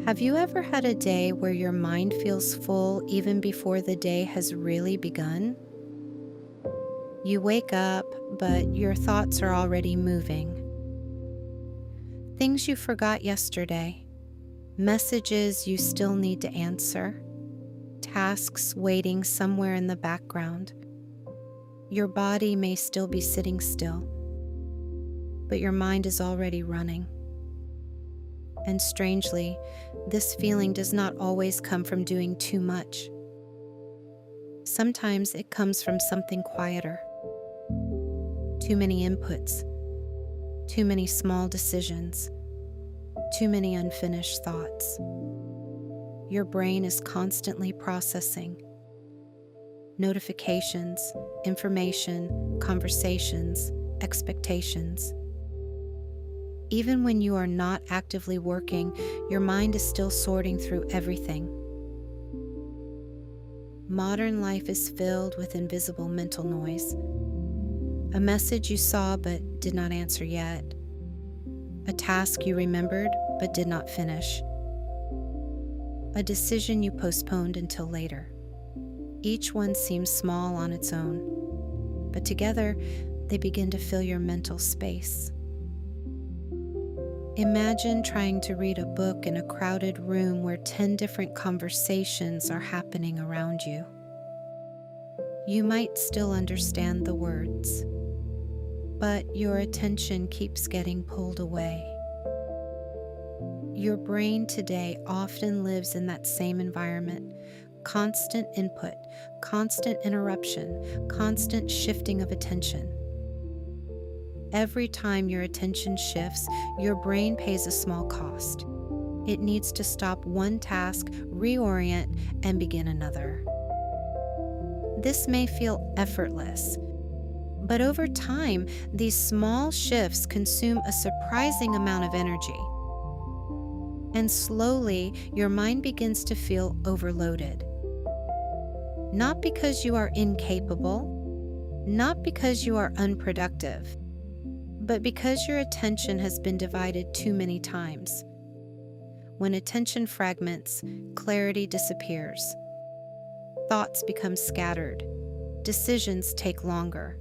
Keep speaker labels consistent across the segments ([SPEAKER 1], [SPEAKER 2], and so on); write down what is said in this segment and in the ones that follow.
[SPEAKER 1] Have you ever had a day where your mind feels full even before the day has really begun? You wake up, but your thoughts are already moving. Things you forgot yesterday, messages you still need to answer, tasks waiting somewhere in the background. Your body may still be sitting still, but your mind is already running. And strangely, this feeling does not always come from doing too much. Sometimes it comes from something quieter. Too many inputs, too many small decisions, too many unfinished thoughts. Your brain is constantly processing notifications, information, conversations, expectations. Even when you are not actively working, your mind is still sorting through everything. Modern life is filled with invisible mental noise. A message you saw but did not answer yet. A task you remembered but did not finish. A decision you postponed until later. Each one seems small on its own, but together they begin to fill your mental space. Imagine trying to read a book in a crowded room where 10 different conversations are happening around you. You might still understand the words, but your attention keeps getting pulled away. Your brain today often lives in that same environment. Constant input, constant interruption, constant shifting of attention. Every time your attention shifts, your brain pays a small cost. It needs to stop one task, reorient, and begin another. This may feel effortless, but over time, these small shifts consume a surprising amount of energy. And slowly, your mind begins to feel overloaded. Not because you are incapable, not because you are unproductive, but because your attention has been divided too many times. When attention fragments, clarity disappears. Thoughts become scattered. Decisions take longer.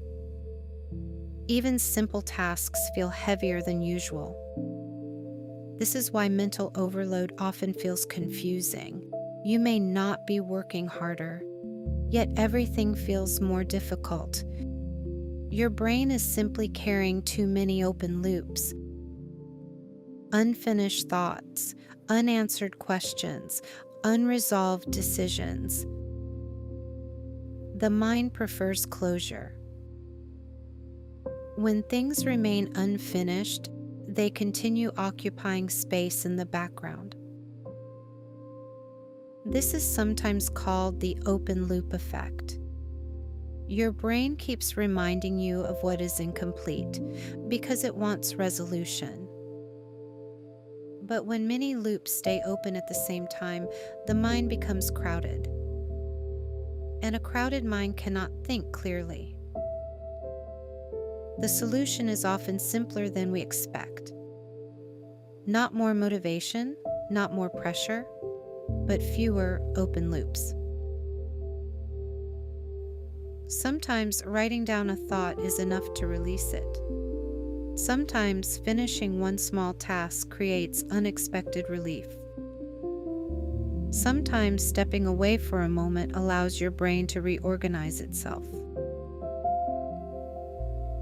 [SPEAKER 1] Even simple tasks feel heavier than usual. This is why mental overload often feels confusing. You may not be working harder, yet everything feels more difficult. Your brain is simply carrying too many open loops. Unfinished thoughts, unanswered questions, unresolved decisions. The mind prefers closure. When things remain unfinished, they continue occupying space in the background. This is sometimes called the open loop effect. Your brain keeps reminding you of what is incomplete because it wants resolution. But when many loops stay open at the same time, the mind becomes crowded. And a crowded mind cannot think clearly. The solution is often simpler than we expect. Not more motivation, not more pressure, but fewer open loops. Sometimes writing down a thought is enough to release it. Sometimes finishing one small task creates unexpected relief. Sometimes stepping away for a moment allows your brain to reorganize itself.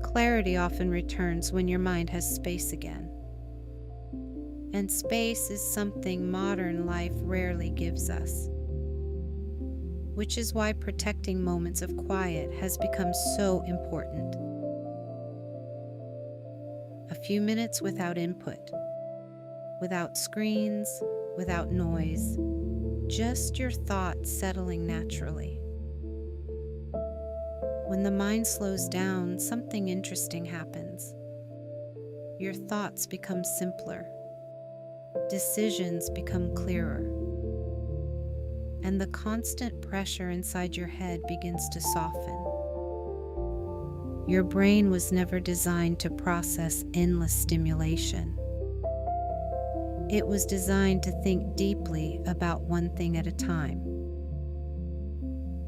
[SPEAKER 1] Clarity often returns when your mind has space again. And space is something modern life rarely gives us, which is why protecting moments of quiet has become so important. A few minutes without input, without screens, without noise, just your thoughts settling naturally. When the mind slows down, something interesting happens. Your thoughts become simpler, decisions become clearer, and the constant pressure inside your head begins to soften. Your brain was never designed to process endless stimulation. It was designed to think deeply about one thing at a time.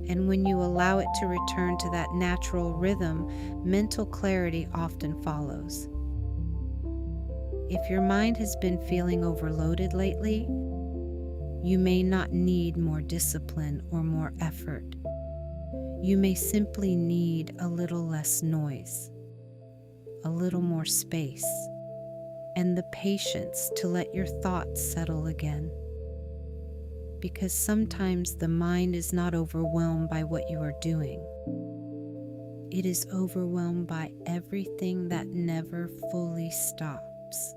[SPEAKER 1] And when you allow it to return to that natural rhythm, mental clarity often follows. If your mind has been feeling overloaded lately, you may not need more discipline or more effort. You may simply need a little less noise, a little more space, and the patience to let your thoughts settle again. Because sometimes the mind is not overwhelmed by what you are doing. It is overwhelmed by everything that never fully stops.